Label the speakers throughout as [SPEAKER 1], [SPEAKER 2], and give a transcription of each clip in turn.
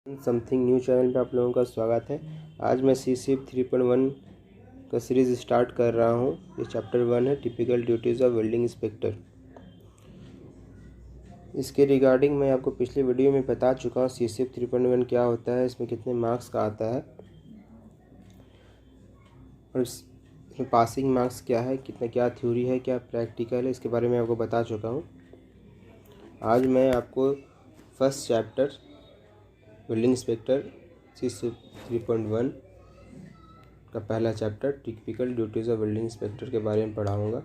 [SPEAKER 1] Something new channel पे आप लोगों का स्वागत है। आज मैं CCF 3.1 का सीरीज़ स्टार्ट कर रहा हूँ। ये चैप्टर 1 है, typical duties of welding inspector. इसके रिगार्डिंग मैं आपको पिछले वीडियो में बता चुका हूँ CCF 3.1 क्या होता है, इसमें कितने मार्क्स का आता है और इसमें पासिंग मार्क्स क्या है, कितना क्या थ्योरी है, क्या प्रैक्टिकल है, इसके बारे में आपको बता चुका हूँ। आज मैं आपको first chapter welding inspector CCF 3.1 का पहला chapter typical duties of welding inspector के बारे में पढ़ाऊँगा।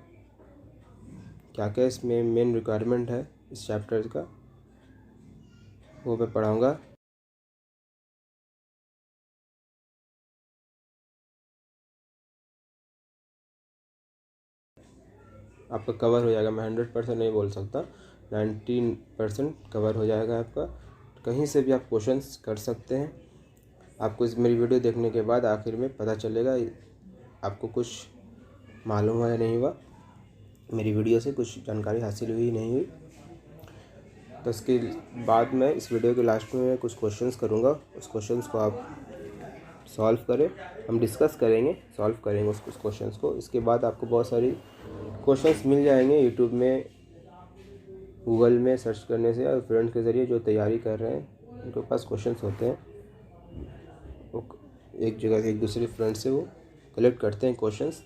[SPEAKER 1] क्या क्या इसमें मेन रिक्वायरमेंट है इस चैप्टर का, वो मैं पढ़ाऊँगा। आपका कवर हो जाएगा, मैं 100% नहीं बोल सकता, 19% कवर हो जाएगा आपका। कहीं से भी आप क्वेश्चंस कर सकते हैं। आपको इस मेरी वीडियो देखने के बाद आखिर में पता चलेगा आपको कुछ मालूम हुआ या नहीं हुआ, मेरी वीडियो से कुछ जानकारी हासिल हुई नहीं हुई। तो इसके बाद मैं इस वीडियो के लास्ट में कुछ क्वेश्चंस करूँगा, उस क्वेश्चंस को आप सॉल्व करें, हम डिस्कस करेंगे, सॉल्व करेंगे उस क्वेश्चंस को। इसके बाद आपको बहुत सारी क्वेश्चंस मिल जाएंगे यूट्यूब में, गूगल में सर्च करने से, और फ्रेंड के ज़रिए जो तैयारी कर रहे हैं उनके पास क्वेश्चंस होते हैं, वो एक जगह से एक दूसरे फ्रेंड से वो कलेक्ट करते हैं क्वेश्चंस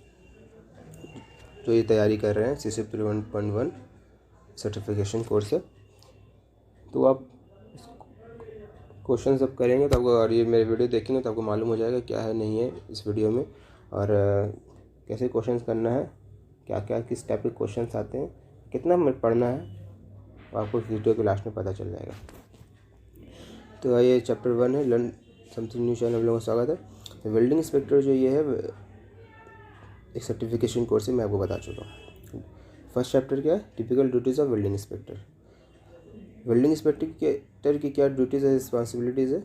[SPEAKER 1] जो ये तैयारी कर रहे हैं। CCF 3.1 सर्टिफिकेशन कोर्स है। तो आप क्वेश्चन सब करेंगे तो आपको, और ये मेरे वीडियो देखेंगे तो आपको मालूम हो जाएगा क्या है नहीं है इस वीडियो में, और कैसे क्वेश्चंस करना है, क्या क्या किस टाइप के क्वेश्चंस आते हैं, कितना मिनट पढ़ना है, वो आपको इस वीडियो के लास्ट में पता चल जाएगा। तो ये चैप्टर 1 है, लर्न समथिंग न्यू चैनल, आप लोगों का स्वागत है। तो वेल्डिंग इंस्पेक्टर जो ये है एक सर्टिफिकेशन कोर्स है, मैं आपको बता चुका हूँ। फर्स्ट चैप्टर क्या है, typical duties of welding inspector. Welding inspector की क्या ड्यूटीज़ है, रिस्पॉन्सिबिलिटीज़ है,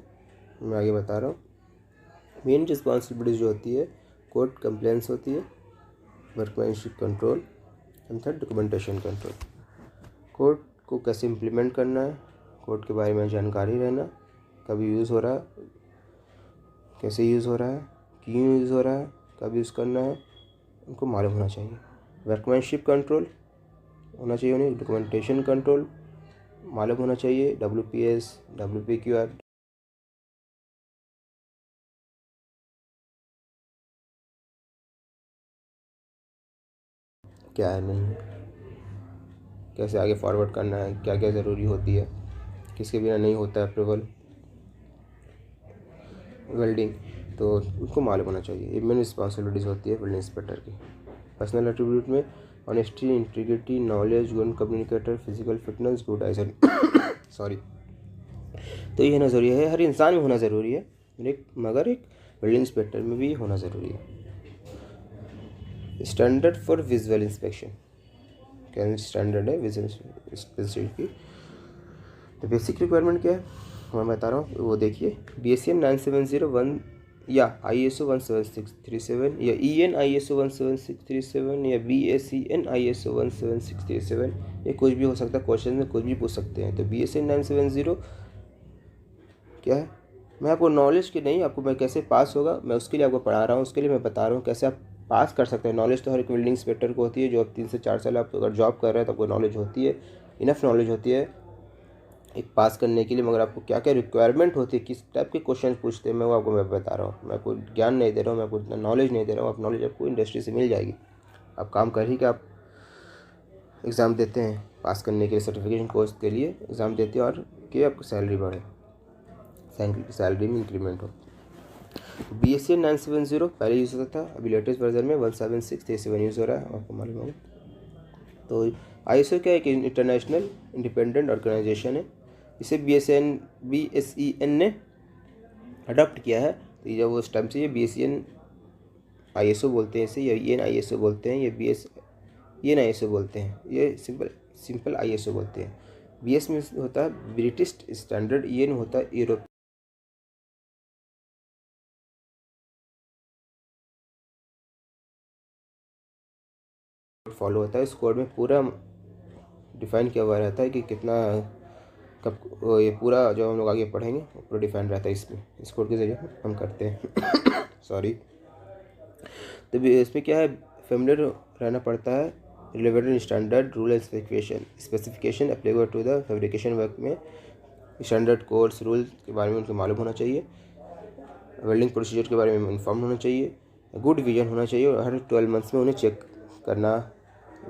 [SPEAKER 1] मैं आगे बता रहा हूँ। मेन रिस्पॉन्सिबिलिटीज़ जो होती है, कोड कंप्लेंट्स होती है, workmanship control, and third documentation control. Code को कैसे इम्प्लीमेंट करना है, कोड के बारे में जानकारी रहना, कब यूज़ हो रहा है, कैसे यूज़ हो रहा है, क्यों यूज़ हो रहा है, कब यूज़ करना है, उनको मालूम होना चाहिए। वर्कमैनशिप कंट्रोल होना चाहिए उन्हें, डॉक्यूमेंटेशन कंट्रोल मालूम होना चाहिए, WPS, WPQR क्या है नहीं है, कैसे आगे फॉरवर्ड करना है, क्या क्या ज़रूरी होती है, किसके बिना नहीं होता अप्रूवल वेल्डिंग, तो उसको मालूम होना चाहिए। ये मेन रिस्पॉन्सिबिलिटीज़ होती है वेल्डिंग इंस्पेक्टर की। पर्सनल एट्रीब्यूट में honesty, integrity, knowledge, good communicator, physical fitness, good eigen sorry, तो ये होना ज़रूरी है, हर इंसान में होना ज़रूरी है, मगर एक वेल्डिंग इंस्पेक्टर में भी होना ज़रूरी है। स्टैंडर्ड फॉर विजुअल इंस्पेक्शन, क्या स्टैंडर्ड है विजुअल इंस्पेक्शन की। तो बेसिक रिक्वायरमेंट क्या है मैं बता रहा हूँ, वो देखिए। BSN 9701 या ISO 17637 या EN ISO 17637 या BSEN ISO 17637, ये कुछ भी हो सकता है, क्वेश्चन में कुछ भी पूछ सकते हैं। तो BSN 970 क्या है, मैं आपको नॉलेज की नहीं, आपको मैं कैसे पास होगा मैं उसके लिए आपको पढ़ा रहा हूँ, उसके लिए मैं बता रहा हूँ कैसे आप पास कर सकते हैं। नॉलेज तो हर एक वेल्डिंग इंस्पेक्टर को होती है, जो अब 3 से 4 साल आप अगर जॉब कर रहे हैं तो आपको नॉलेज होती है, इनफ नॉलेज होती है एक पास करने के लिए। मगर आपको क्या क्या रिक्वायरमेंट होती है, किस टाइप के क्वेश्चन पूछते हैं, मैं वो आपको मैं बता रहा हूँ। मैं कोई ज्ञान नहीं दे रहा हूँ, मैं आपको इतना नॉलेज नहीं दे रहा हूँ, आप नॉलेज आपको इंडस्ट्री से मिल जाएगी। आप काम कर ही कि आप एग्ज़ाम देते हैं पास करने के लिए, सर्टिफिकेशन कोर्स के लिए एग्ज़ाम देते हैं, और कि आपको सैलरी बढ़े, सैलरी में इंक्रीमेंट हो। BSN 970 पहले यूज़ होता था, अभी लेटेस्ट वर्जन में 17637 यूज़ हो रहा है, आपको मालूम होगा। तो ISO क्या एक इंटरनेशनल इंडिपेंडेंट ऑर्गेनाइजेशन है, इसे BSEN ने अडॉप्ट किया है। तो ये जब उस टाइम से ये BSEN ISO बोलते हैं इसे, या EN ISO बोलते हैं, या BSEN ISO बोलते हैं, ये सिंपल ISO बोलते हैं। BS में होता है ब्रिटिश स्टैंडर्ड, EN होता है यूरोप फॉलो होता है। इस कोड में पूरा डिफाइन किया हुआ रहता है कि कितना कब ये पूरा जो हम लोग आगे पढ़ेंगे पूरा डिफाइन रहता है इसमें, इस कोड के ज़रिए हम करते हैं सॉरी। तो इसमें क्या है, फेमिलियर रहना पड़ता है, relevant standard rule and specification applicable to the fabrication work में स्टैंडर्ड कोर्स रूल के बारे में उनको मालूम होना चाहिए, वेल्डिंग प्रोसीजर के बारे में इन्फॉर्म होना चाहिए, गुड विजन होना चाहिए और हर 12 मंथ्स में उन्हें चेक करना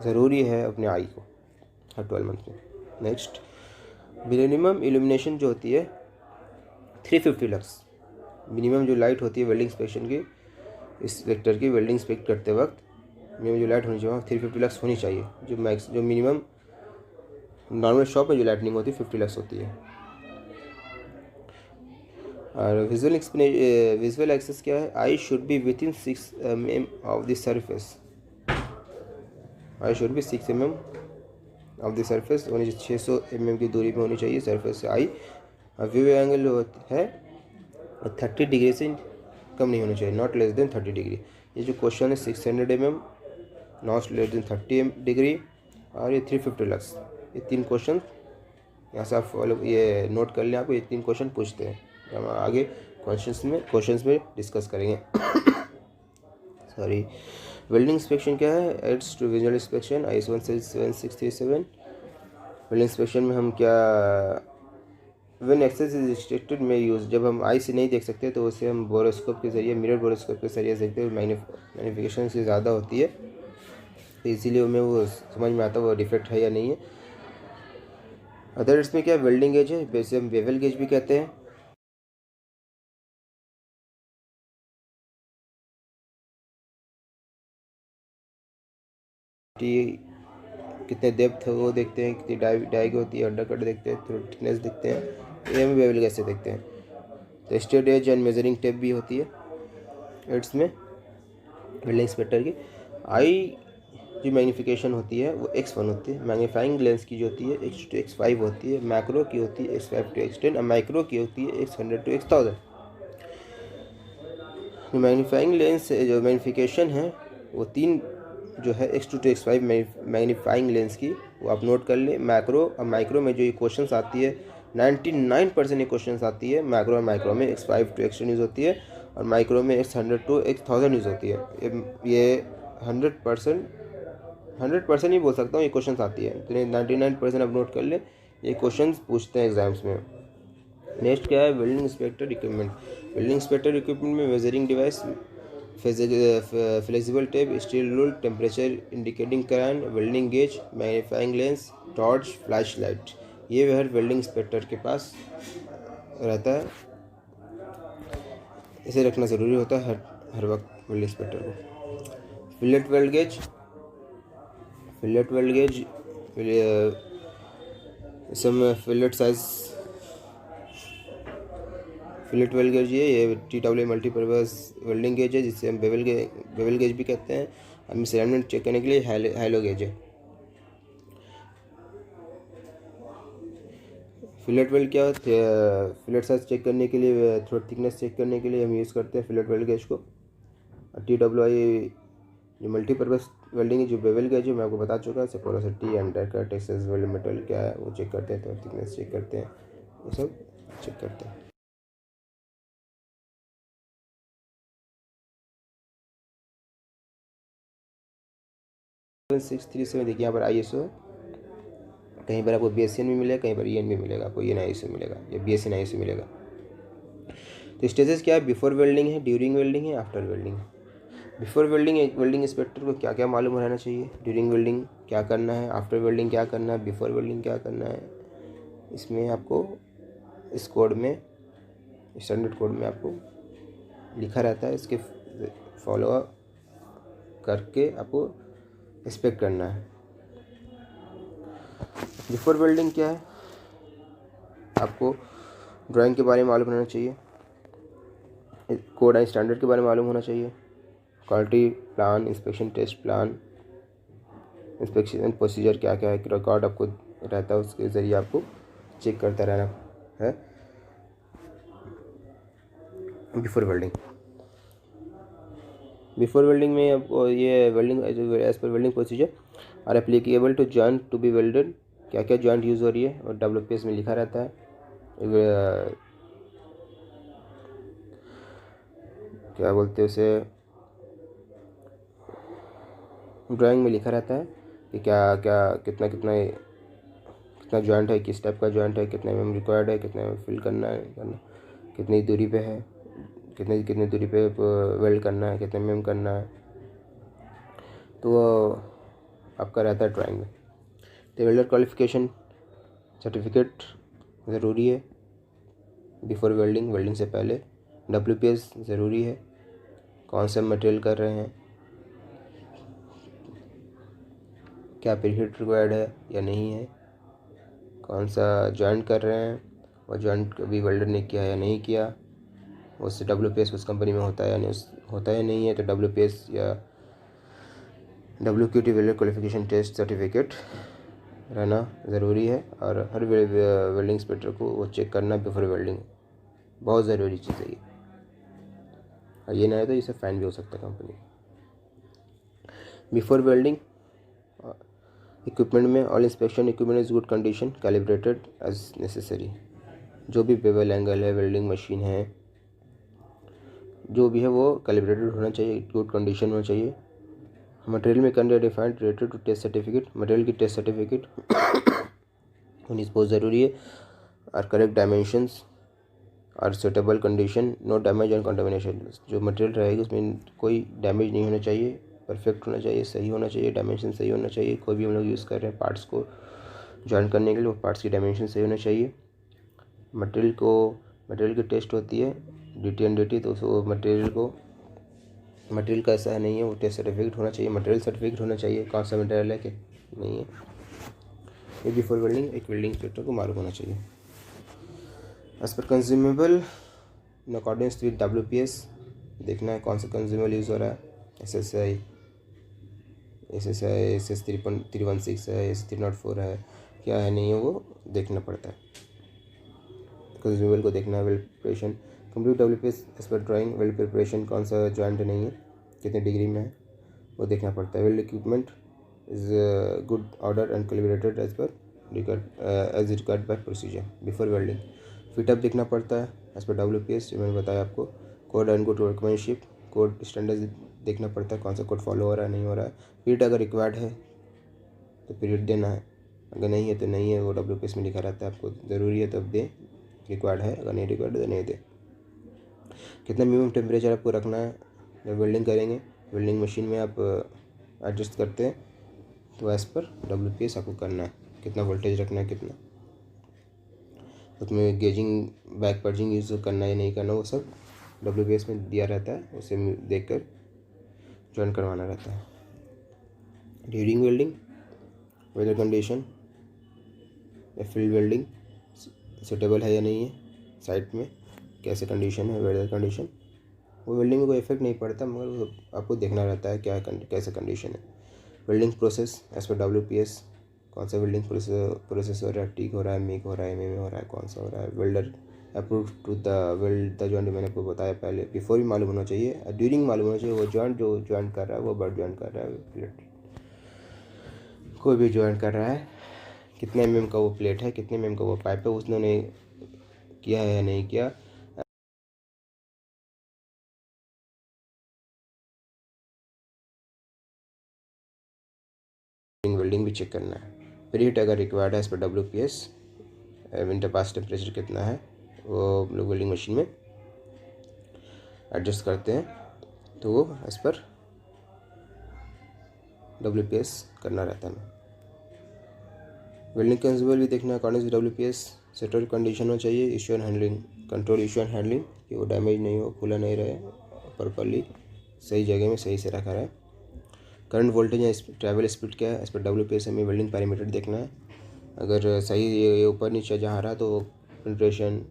[SPEAKER 1] ज़रूरी है अपने आई को, हर 12 मंथ में। नेक्स्ट, मिनिमम इल्यूमिनेशन जो होती है 350 लक्स, मिनिमम जो लाइट होती है वेल्डिंग इंस्पेक्शन की, इस वेक्टर की वेल्डिंग इंस्पेक्ट करते वक्त मिनिमम जो लाइट होनी चाहिए 350 लक्स होनी चाहिए। जो मिनिमम नॉर्मल शॉप में जो लाइटनिंग होती है 50 लक्स होती है। और विजुअल एक्सेस क्या है, आई should be with in 6 mm of the surface, I should B 6 mm of the surface, 600 mm की दूरी पे होनी चाहिए सरफेस से आई। व्यू एंगल है 30 डिग्री से कम नहीं होना चाहिए, नॉट लेस देन 30 डिग्री। ये जो क्वेश्चन है 600 mm, not less than 30 degree और ये 350 लक्स, ये 3 क्वेश्चन यहाँ से आप फॉलो ये नोट कर लें, आपको ये 3 क्वेश्चन पूछते हैं, हम आगे क्वेश्चंस में डिस्कस करेंगे सॉरी। वेल्डिंग इंस्पेक्शन क्या है, aids to visual inspection IS 17637। Welding inspection में हम क्या, व्हेन एक्सेस इज रिस्ट्रिक्टेड में यूज़, जब हम आई से नहीं देख सकते तो उसे हम बोरोस्कोप के ज़रिए, मिरर बोरोस्कोप के ज़रिए देखते हैं, मैग्नीफिकेशन से ज़्यादा होती है तो इसीलिए हमें वो समझ में आता है वो डिफेक्ट है या नहीं है। अदर इसमें क्या वेल्डिंग गेज है, वैसे हम बेवल गेज भी कहते हैं। कितने डेप्थ है वो देखते हैं, कितनी डाइग होती है, अंडर कट देखते हैं, थोड़ा थिकनेस देखते हैं, ये हम बेवल गेज से देखते हैं। तो straight edge and measuring tape भी होती है एड्स में वेल्डिंग इंस्पेक्टर की। आई जो मैग्नीफिकेशन होती है वो X1 होती है, मैग्नीफाइंग लेंस की जो होती है X2 to X5 होती है, मैक्रो की होती है X5 to X10 और माइक्रो की होती है X100 to X1000। Magnifying lens जो मैग्नीफिकेशन है वो 3 जो है X2 to X5 magnifying lens की, वो आप नोट कर लें। मैक्रो और माइक्रो में जो ये क्वेश्चन आती है 99% ये क्वेश्चन आती है मैक्रो और माइक्रो में X5 to X10 यूज़ होती है और माइक्रो में X100 to X1000 यूज़ होती है। ये 100% ही बोल सकता हूँ ये क्वेश्चन आती है, तो 99% आप नोट कर ले, ये क्वेश्चन पूछते हैं एग्जाम्स में। नेक्स्ट क्या है, welding inspector equipment. Welding inspector equipment में measuring device, flexible tape, steel rule, temperature indicating can, welding gauge, magnifying lens, torch, flash light, ये हर वेल्डिंग इंस्पेक्टर के पास रहता है, इसे रखना ज़रूरी होता है हर वक्त वेल्डिंग इंस्पेक्टर को। Fillet weld gauge, fillet weld gauge इसमें fillet size, fillet weld gauge ये TW मल्टीपर्पज़ वेल्डिंग गेज है जिसे हम बेवल गेज भी कहते हैं। हम इसे अलाइनमेंट चेक करने के लिए हैलो गेज है। फिलेट वेल्ड क्या होता है, फिलेट साइज चेक करने के लिए, थ्रोट थिकनेस चेक करने के लिए हम यूज़ करते हैं फिलेट वेल्ड गेज को। TWI जो मल्टीपर्पज़ वेल्डिंग है, जो बेवल गेज है मैं आपको बता चुका है, porosity, undercut, excess weld metal क्या है वो चेक करते हैं, तो थिकनेस चेक करते हैं, ये सब चेक करते हैं। 637 देखिए यहाँ पर ISO है, कहीं पर आपको BSN भी मिलेगा, कहीं पर EN भी मिलेगा, आपको EN ISO मिलेगा या BSN ISO मिलेगा। तो स्टेजेस क्या है, बिफोर वेल्डिंग है, ड्यूरिंग वेल्डिंग है, आफ्टर वेल्डिंग है। बिफोर वेल्डिंग वेल्डिंग इंस्पेक्टर को क्या क्या मालूम रहना चाहिए, ड्यूरिंग वेल्डिंग क्या करना है, आफ्टर वेल्डिंग क्या करना है, बिफोर वेल्डिंग क्या करना है, इसमें आपको इस कोड में, स्टैंडर्ड कोड में आपको लिखा रहता है, इसके फॉलो करके आपको इंस्पेक्ट करना है। बिफोर वेल्डिंग क्या है, आपको ड्राइंग के बारे में मालूम रहना चाहिए, कोड एंड स्टैंडर्ड के बारे में मालूम होना चाहिए, quality plan, inspection test plan, inspection procedure क्या क्या है, रिकॉर्ड आपको रहता है, उसके ज़रिए आपको चेक करता रहना है बिफोर वेल्डिंग। बिफोर वेल्डिंग में ये welding as per welding procedure are applicable to joint to be welded क्या क्या जॉइंट यूज़ हो रही है और WPS में लिखा रहता है। क्या बोलते हैं उसे, ड्राइंग में लिखा रहता है कि क्या क्या कितना कितना कितना जॉइंट है, किस टाइप का जॉइंट है, कितने में रिक्वायर्ड है, कितने में फिल करना है, कितनी दूरी पे है, कितनी दूरी पे वेल्ड करना है, कितने में करना है, तो आपका रहता है ड्राइंग में। तो वेल्डर क्वालिफिकेशन सर्टिफिकेट ज़रूरी है बिफोर वेल्डिंग, वेल्डिंग से पहले। WPS ज़रूरी है, कौन सा मटेरियल कर रहे हैं, क्या प्रीहीट रिक्वायर्ड है या नहीं है, कौन सा जॉइंट कर रहे हैं, और जॉइंट कभी वेल्डर ने किया या नहीं किया, उससे WPS उस कंपनी में होता है या नहीं, होता है नहीं है तो WPS या WQT welder qualification test certificate रहना ज़रूरी है। और हर वेल्डिंग इंस्पेक्टर को वो चेक करना बिफोर वेल्डिंग, बहुत ज़रूरी चीज़ है ये। और ये ना है तो इसे फाइन भी हो सकता है कंपनी। बिफोर वेल्डिंग इक्विपमेंट में all inspection equipment is good condition calibrated as necessary. जो भी बेवल एंगल है, वेल्डिंग मशीन है, जो भी है वो कैलिब्रेटेड होना चाहिए, गुड कंडीशन में होना चाहिए। मटेरियल में कंडे defined related to test certificate, material की टेस्ट सर्टिफिकेट होनी बहुत ज़रूरी है। और करेक्ट डायमेंशंस और suitable condition, no damage and contamination. जो मटेरियल रहेगी उसमें कोई डैमेज नहीं होना चाहिए, परफेक्ट होना चाहिए, सही होना चाहिए, डायमेंशन सही होना चाहिए। कोई भी हम लोग यूज़ कर रहे हैं पार्ट्स को जॉइन करने के लिए, वो पार्ट्स की डायमेंशन सही होना चाहिए। मटेरियल की टेस्ट होती है DT एंड DT, तो उसको मटेरियल का ऐसा नहीं है, वो टेस्ट सर्टिफिकेट होना चाहिए, मटेरियल सर्टिफिकेट होना चाहिए कौन सा मटेरियल है कि नहीं है। ये बिफोर वेल्डिंग एक वेल्डिंग इंस्पेक्टर को मालूम होना चाहिए। As per consumable in accordance WPS देखना है कौन सा कंज्यूमेबल यूज़ हो रहा है। SSI SS 316 है, SS 304 है, क्या है नहीं है वो देखना पड़ता है। कंज्यूमेबल को देखना है। Weld preparation complete WPS as per drawing, weld preparation कौन सा जॉइंट नहीं है, कितने डिग्री में है वो देखना पड़ता है। Weld equipment is good order and calibrated as required by procedure before welding. Fit up देखना पड़ता है एज पर WPS, जो मैंने बताया आपको। Code and good workmanship, code standard देखना पड़ता है, कौन सा कोड फॉलो हो रहा है नहीं हो रहा है। पीरियड अगर रिक्वायर्ड है तो पीरियड देना है, अगर नहीं है तो नहीं है, वो WPS में लिखा रहता है, आपको ज़रूरी है तब दें, रिक्वायर्ड है, अगर नहीं रिक्वायर्ड तो नहीं दे। कितना मिनिमम टेम्परेचर आपको रखना है जब वेल्डिंग करेंगे, वेल्डिंग मशीन में आप एडजस्ट करते हैं तो एज़ पर WPS आपको करना है, कितना वोल्टेज रखना है, कितना उसमें गेजिंग बैक पर्जिंग यूज़ करना है नहीं करना, वो सब WPS में दिया रहता है, उसे देख कर जॉइन करवाना रहता है। ड्यूरिंग वेल्डिंग वेदर कंडीशन या फील्ड वेल्डिंग सूटेबल है या नहीं है, साइट में कैसे कंडीशन है, वेदर कंडीशन, वो वेल्डिंग में कोई इफेक्ट नहीं पड़ता, मगर आपको देखना रहता है क्या कैसा कंडीशन है। Welding process as per WPS कौन सा वेल्डिंग प्रोसेस हो रहा है, टिक हो रहा है, मिग हो रहा है, MMA हो रहा है, कौन सा हो रहा है। Welder approve to the weld the joint, मैंने आपको बताया पहले, बिफोर भी मालूम होना चाहिए, ड्यूरिंग मालूम होना चाहिए। वो जॉइंट जो जॉइंट कर रहा है वो बर्ड जॉइंट कर रहा है, प्लेट कोई भी जॉइंट कर रहा है, कितने MM का वो प्लेट है, कितने MM का वो पाइप है, उसने किया है या नहीं किया। वेल्डिंग भी चेक करना है। प्रीहीट अगर रिक्वायर्ड है एज पर WPS, विंटर पास टेम्परेचर कितना है वो हम लोग वेल्डिंग मशीन में एडजस्ट करते हैं, तो वो एज पर WPS करना रहता है। वेल्डिंग कंज्यूमेबल भी देखना है according to WPS, settle condition होना चाहिए। Issue and handling, control issue and handling, कि वो डैमेज नहीं हो, खुला नहीं रहे, प्रॉपर्ली सही जगह में सही से रखा रहे। करंट वोल्टेज या ट्रैवल स्पीड क्या है एज पर WPS, हमें वेल्डिंग पैरामीटर देखना है। अगर सही ये ऊपर नीचे जहाँ रहा तो पेनिट्रेशन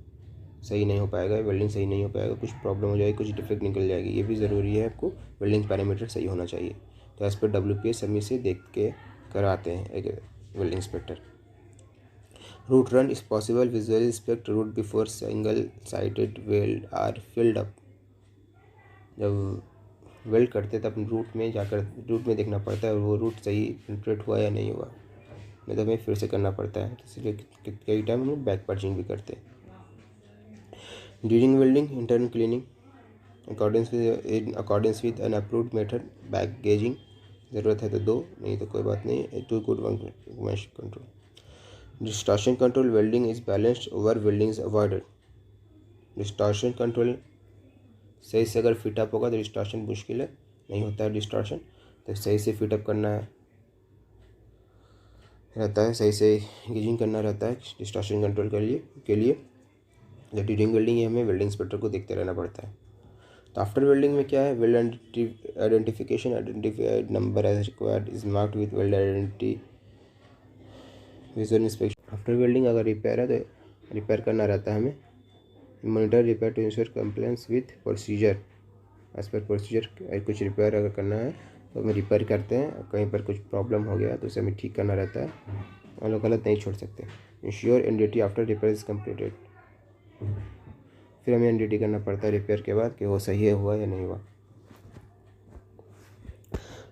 [SPEAKER 1] सही नहीं हो पाएगा, वेल्डिंग सही नहीं हो पाएगा, कुछ प्रॉब्लम हो जाएगी, कुछ डिफेक्ट निकल जाएगी। ये भी ज़रूरी है, आपको वेल्डिंग पैरामीटर सही होना चाहिए। तो एज पर WPS हम इसे देख के कराते हैं एक welding inspector. Root run is possible, visually inspect root before single sided weld are filled up. जब वेल्ड करते तब रूट में जाकर रूट में देखना पड़ता है और वो रूट सही पेनिट्रेट हुआ या नहीं हुआ। नहीं तो हमें फिर से करना पड़ता है, इसलिए कई टाइम हम बैक पर्चिंग भी करते हैं। During welding internal cleaning accordance with an approved method, back gouging ज़रूरत है तो दो, नहीं तो कोई बात नहीं, to good control. Distortion control welding is balanced, over welding is avoided. Distortion control सही से अगर फिटअप होगा तो डिस्टॉर्शन मुश्किल है, नहीं होता है डिस्टॉर्शन, तो सही से फिटअप करना रहता है, सही से गेजिंग करना रहता है डिस्टॉर्शन कंट्रोल के लिए। जब ड्यूरिंग वेल्डिंग है हमें वेल्डिंग इंस्पेक्टर को देखते रहना पड़ता है। तो आफ्टर वेल्डिंग में क्या है, weld identification, identified number as required is marked with weld identity, visual inspection. After welding अगर रिपेयर है तो रिपेयर करना रहता है हमें। Monitor repair to ensure compliance with procedure, as per procedure. कुछ रिपेयर अगर करना है तो हमें रिपेयर करते हैं, कहीं पर कुछ प्रॉब्लम हो गया तो उसे हमें ठीक करना रहता है, हम लोग गलत नहीं छोड़ सकते। Ensure NDT after repair is completed, फिर हमें एनडीटी करना पड़ता है रिपेयर के बाद कि वो सही है हुआ या नहीं हुआ।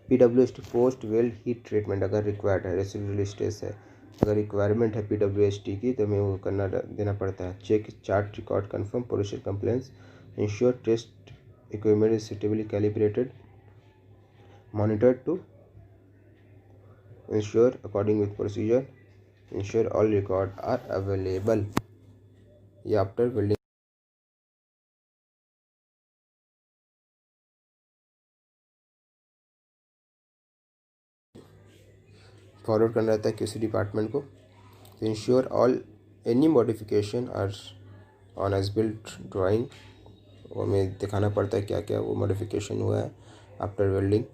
[SPEAKER 1] PWST post weld heat treatment अगर रिक्वायर्ड है, रेसिडुअल स्ट्रेस है, अगर रिक्वायरमेंट है PWST की तो हमें वो देना पड़ता है। Check chart record confirm producer complaints, ensure test equipment is suitably calibrated, monitored to ensure according with procedure, ensure all record are available। ये आफ्टर वेल्डिंग फॉरवर्ड करना रहता है किसी डिपार्टमेंट को। तो ensure all any modification are on as built drawing, वो हमें दिखाना पड़ता है क्या क्या वो मॉडिफिकेशन हुआ है आफ्टर वेल्डिंग।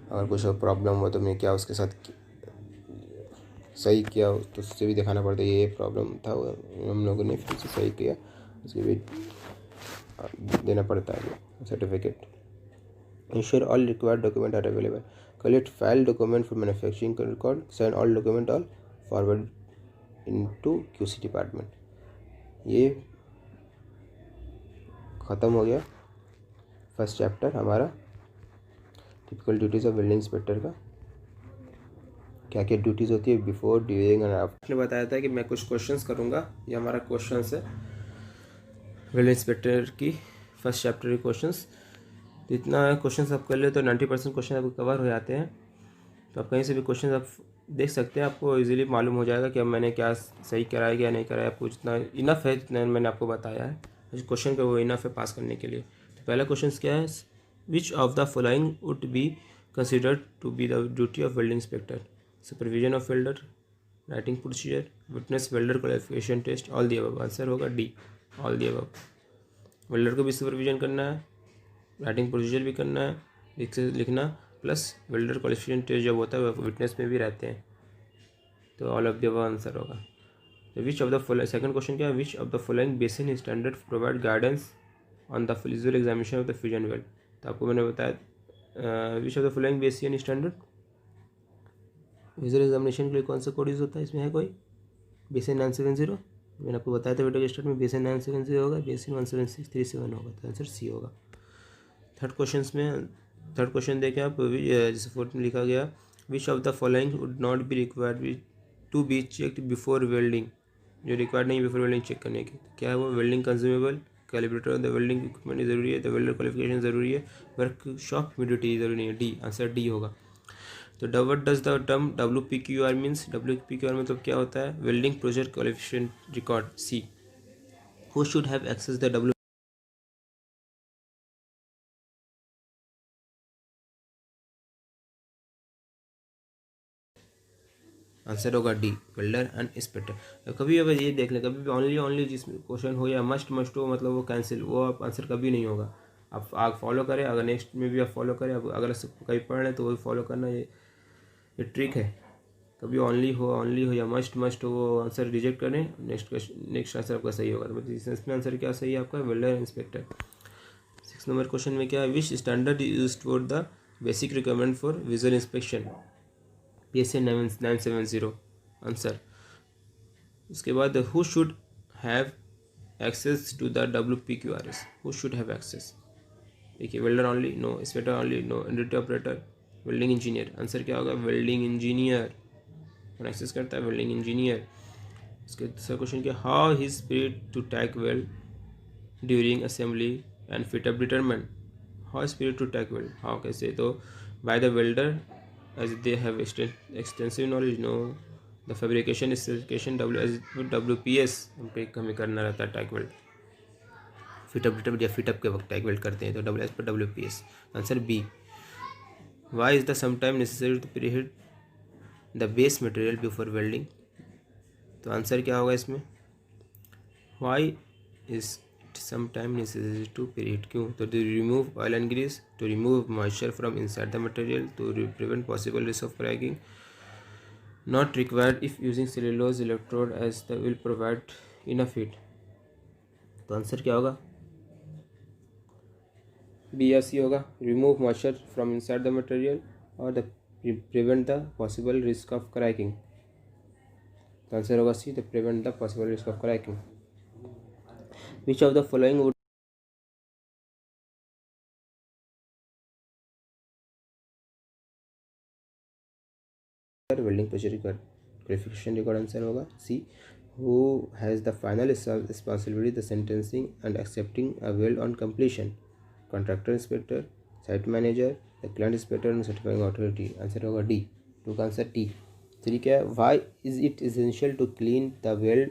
[SPEAKER 1] अगर कुछ प्रॉब्लम हुआ तो हमें क्या उसके साथ सही किया तो उससे भी दिखाना पड़ता है ये प्रॉब्लम था, हम लोगों ने फिर से सही किया, उसके भी देना पड़ता है certificate. Ensure all required document are available, collect file document for manufacturing record, sign all document all forward into QC department. ये ख़त्म हो गया फर्स्ट चैप्टर हमारा typical duties of welding inspector का। क्या क्या ड्यूटीज़ होती है बिफोर, ड्यूरिंग एंड आफ्टर। ने बताया था कि मैं कुछ क्वेश्चंस करूँगा, ये हमारा क्वेश्चंस है वेल्डिंग इंस्पेक्टर की फर्स्ट चैप्टर के क्वेश्चंस। इतना क्वेश्चंस आप कर ले तो 90% क्वेश्चन आपको कवर हो जाते हैं। तो आप कहीं से भी क्वेश्चन आप देख सकते हैं, आपको इजीली मालूम हो जाएगा कि अब मैंने क्या सही कराया क्या नहीं कराया। आपको जितना इनफ है जितना मैंने आपको बताया है क्वेश्चन का वो इनफ है पास करने के लिए। तो पहला क्वेश्चन क्या है, which of the following would be considered to be the duty of welding inspector, supervision of welder, writing procedure, witness welder qualification test, all the above. Answer होगा D, all the above. Welder को भी supervision करना है, writing procedure भी करना है, लिखना, plus welder qualification test जब होता है वो विटनेस में भी रहते हैं, तो all of the above answer होगा। Which of the following, second question क्या है, which of the following basin standard provide guidance on the visual examination of the fusion weld. तो आपको मैंने बताया which of the following basin standard visual examination के लिए कौन सा कोड यूज होता है, इसमें है कोई बेसिन 970, मैंने आपको बताया था वीडियो के स्टार्ट में, बेसिन 970 होगा, बेसिन 17637 होगा, तो आंसर सी होगा। थर्ड क्वेश्चन देखें आप, जैसे फोर्थ में लिखा गया, which of the following would not be required to be checked before welding, जो रिक्वायर्ड नहीं बिफोर वेल्डिंग चेक करने की, क्या है वो, welding consumable, calibrator of the welding equipment ज़रूरी है, द वेल्डर क्वालिफिकेशन ज़रूरी है, वर्कशॉप ह्यूमिडिटी ज़रूरी नहीं है, डी, आंसर डी होगा। तो what does the term WPQR means, WPQR मतलब क्या होता है, welding procedure qualification record, C. Who should have access the W, answer होगा डी, वेल्डर एंड इंस्पेक्टर। कभी अगर ये देख लें, कभी भी ओनली जिसमें क्वेश्चन हो या मस्ट हो, मतलब वो कैंसिल, वो आप आंसर कभी नहीं होगा। आप फॉलो करें, अगर नेक्स्ट में भी आप फॉलो करें, अगर कभी पढ़ रहे तो वही फॉलो करना, ये ट्रिक है। कभी ओनली हो या मस्ट हो, वो आंसर रिजेक्ट करें, नेक्स्ट आंसर आपका सही होगा। मतलब इसमें आंसर क्या सही है आपका, वेल्डर इंस्पेक्टर। 6 नंबर क्वेश्चन में क्या है, which standard used for the basic requirement for visual inspection, PSA 970, answer. उसके बाद who should have access to the WPQRS, who should have access, देखिए welder only, no, inspector only, no, NDT operator, welding engineer, answer क्या होगा, welding engineer. कौन access करता है? Welding engineer. इसके दूसरा क्वेश्चन क्या? How he spirit to tack weld during assembly and fit up determine. How spirit to tack weld, how कैसे? तो by the welder as they have extensive knowledge, no the fabrication specification WPS हमें करना रहता है tag weld, fit up या fit up के वक्त tag weld करते हैं तो WS पर WPS। Answer B. Why is the sometime necessary to preheat the base material before welding. तो आंसर क्या होगा इसमें? Why is sometime necessary to preheat, क्यों? तो to remove oil and grease, to remove moisture from inside the material, to prevent possible risk of cracking, not required if using cellulose electrode as the will provide enough heat। तो answer क्या होगा? B या सी होगा, remove moisture from inside the material और the prevent the possible risk of cracking। तो answer होगा सी, the prevent the possible risk of cracking। Which of the following would welding pressure qualification record? Answer होगा C. Who has the final responsibility the sentencing and accepting a weld on completion? Contractor inspector, site manager, the client inspector and certifying authority. Answer होगा D. Two का answer T. Three क्या है? Why is it essential to clean the weld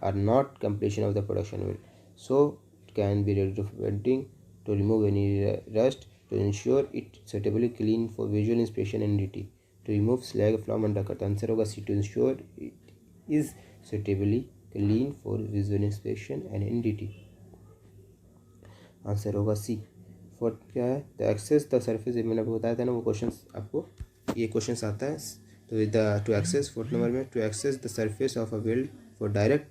[SPEAKER 1] are not completion of the production weld? So it can be ready to welding to remove any rust, to ensure it suitably clean for visual inspection and DT, to remove slag from undercut। Answer होगा C, to ensure it is suitably clean for visual inspection and NDT। Answer होगा C. Fourth क्या है? The access the surface, मैंने आपको बताया था ना वो क्वेश्चन, आपको ये क्वेश्चन आता है। तो the to access, fourth number में, to access the surface of a weld for direct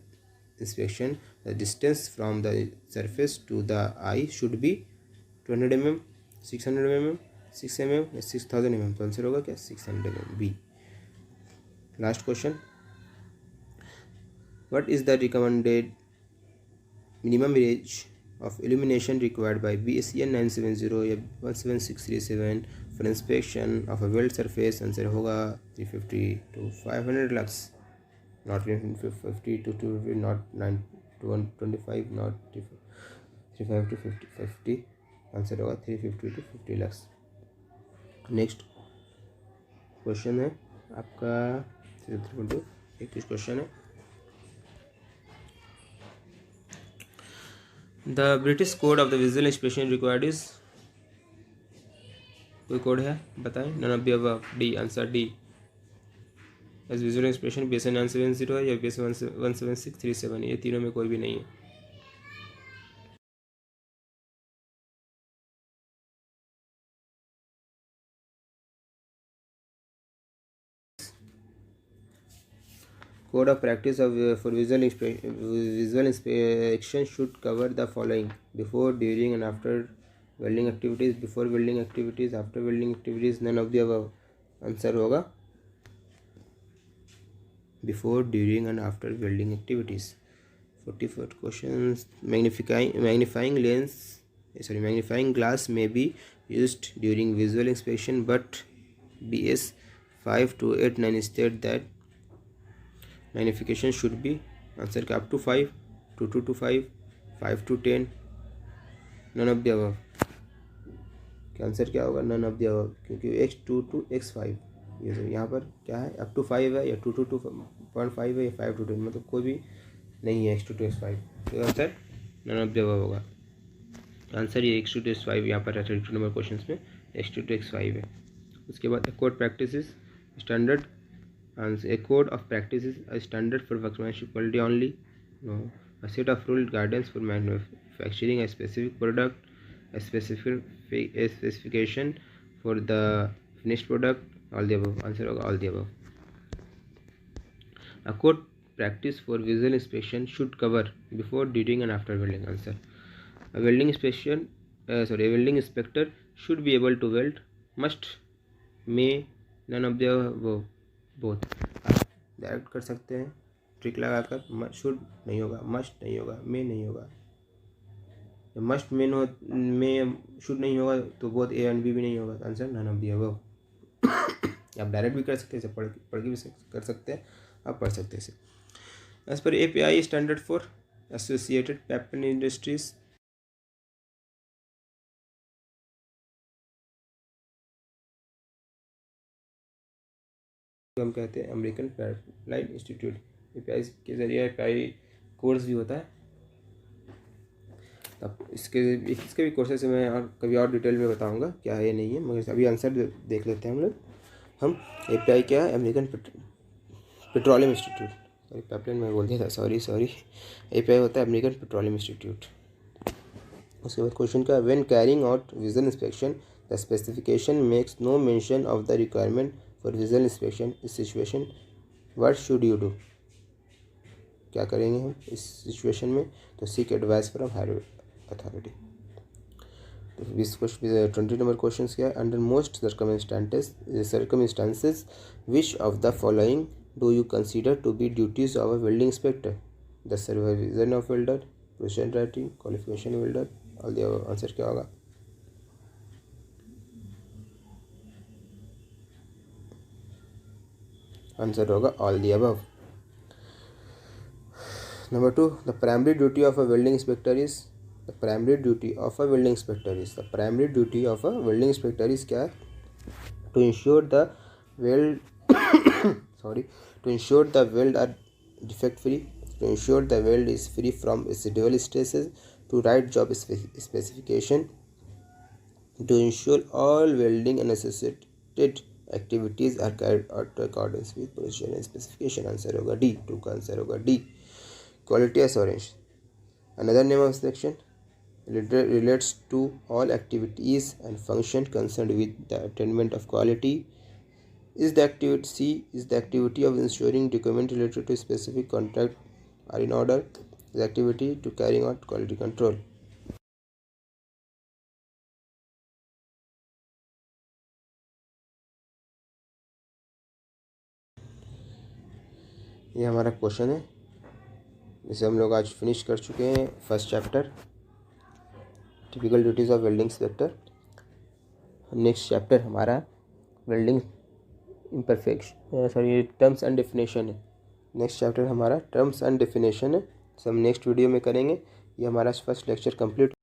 [SPEAKER 1] inspection the distance from the surface to the eye should be 200 mm, 600 mm, 6 mm, 6000 mm। तो answer होगा क्या? 600 mm, B. Last question, what is the recommended minimum range of illumination required by BSEN 970 या 17637 for inspection of a weld surface? Answer होगा 350 to 500 lux, not 50 to 250, not 9 to 125, not 35 to 50। Answer होगा 350 to 50 lux. Next question है आपका 21 question है। The British code of the visual inspection required is, कोई code है बताएं? None of the above, D. Answer D. As visual inspection BSN 970 है या BSN 17637, ये तीनों में कोई भी नहीं है। Code of practice for visual inspection should cover the following: before, during and after welding activities, before welding activities, after welding activities, none of the above। Answer होगा before, during and after welding activities। 44 questions, magnifying glass may be used during visual inspection, but BS 5289 state that magnification should be, answer का, up to 5, 2 to 5, 5 to 10, none of the above। क्या answer क्या होगा? none of the above, क्योंकि x2 to x5 ये सब यहाँ पर क्या है? up to 5 है या 2 to 2.5 है या 5 to 10, मतलब कोई भी नहीं है x2 to x5। तो answer none of the above होगा। आंसर ये x2 to x5 यहाँ पर 32 नंबर क्वेश्चन में x2 to x5 है। उसके बाद code practice standard, a code of practice is a standard for workmanship quality only? No. A set of rule guidance for manufacturing a specific product, a specification for the finished product, all the above। Answer होगा all the above। A code practice for visual inspection should cover before, during and after welding। Answer, a welding inspector should be able to weld, must, may, none of the above, both. आप direct कर सकते हैं trick लगाकर, should नहीं होगा, must नहीं होगा, मे नहीं होगा। मस्ट में शुड नहीं होगा तो बोथ ए एंड बी भी नहीं होगा। Answer none of the above. आप डायरेक्ट भी कर सकते हैं, इसे पढ़ के भी कर सकते हैं, आप पढ़ सकते हैं इसे। As per API standard for associated पेप्टन इंडस्ट्रीज, हम कहते हैं अमेरिकन पाइपलाइन इंस्टीट्यूट। API के जरिए API कोर्स भी होता है। अब इसके भी कोर्सेज मैं और कभी और डिटेल में बताऊंगा क्या है ये नहीं है, मगर अभी आंसर देख लेते हैं हम लोग। हम API क्या है, American petroleum institute, sorry pipeline में बोल दिया था, सॉरी API होता है अमेरिकन पेट्रोलियम इंस्टीट्यूट। उसके बाद क्वेश्चन का, when carrying out visual inspection the specification makes no mention of the requirement for visual inspection इस situation what should you do. क्या करेंगे हम इस सिचुएशन में, तो seek advice from higher authority. तो 20 नंबर क्वेश्चन क्या है, under most circumstances which of the following do you consider to be duties of a welding inspector, the supervision of welder, position writing, qualification welder, all the above. Answer क्या होगा, answer होगा all the above. Number 2, the primary duty of a welding inspector is क्या है, to ensure the weld to ensure the weld are defect free, to ensure the weld is free from residual stresses, to write job specification, to ensure all welding and associated activities are carried out in accordance with position and specification। Answer होगा D, 2 का answer होगा D. Quality assurance, another name of section, relates to all activities and function concerned with the attainment of quality. Is the activity of ensuring documents related to specific contract are in order, the activity to carrying out quality control। ये हमारा question है, जिसे हम लोग आज finish कर चुके हैं first chapter, typical duties of welding inspector. Next chapter हमारा वेल्डिंग टर्म्स एंड डेफिनेशन है। नेक्स्ट चैप्टर हमारा टर्म्स एंड डेफिनेशन है, हम नेक्स्ट वीडियो में करेंगे। ये हमारा फर्स्ट लेक्चर कंप्लीट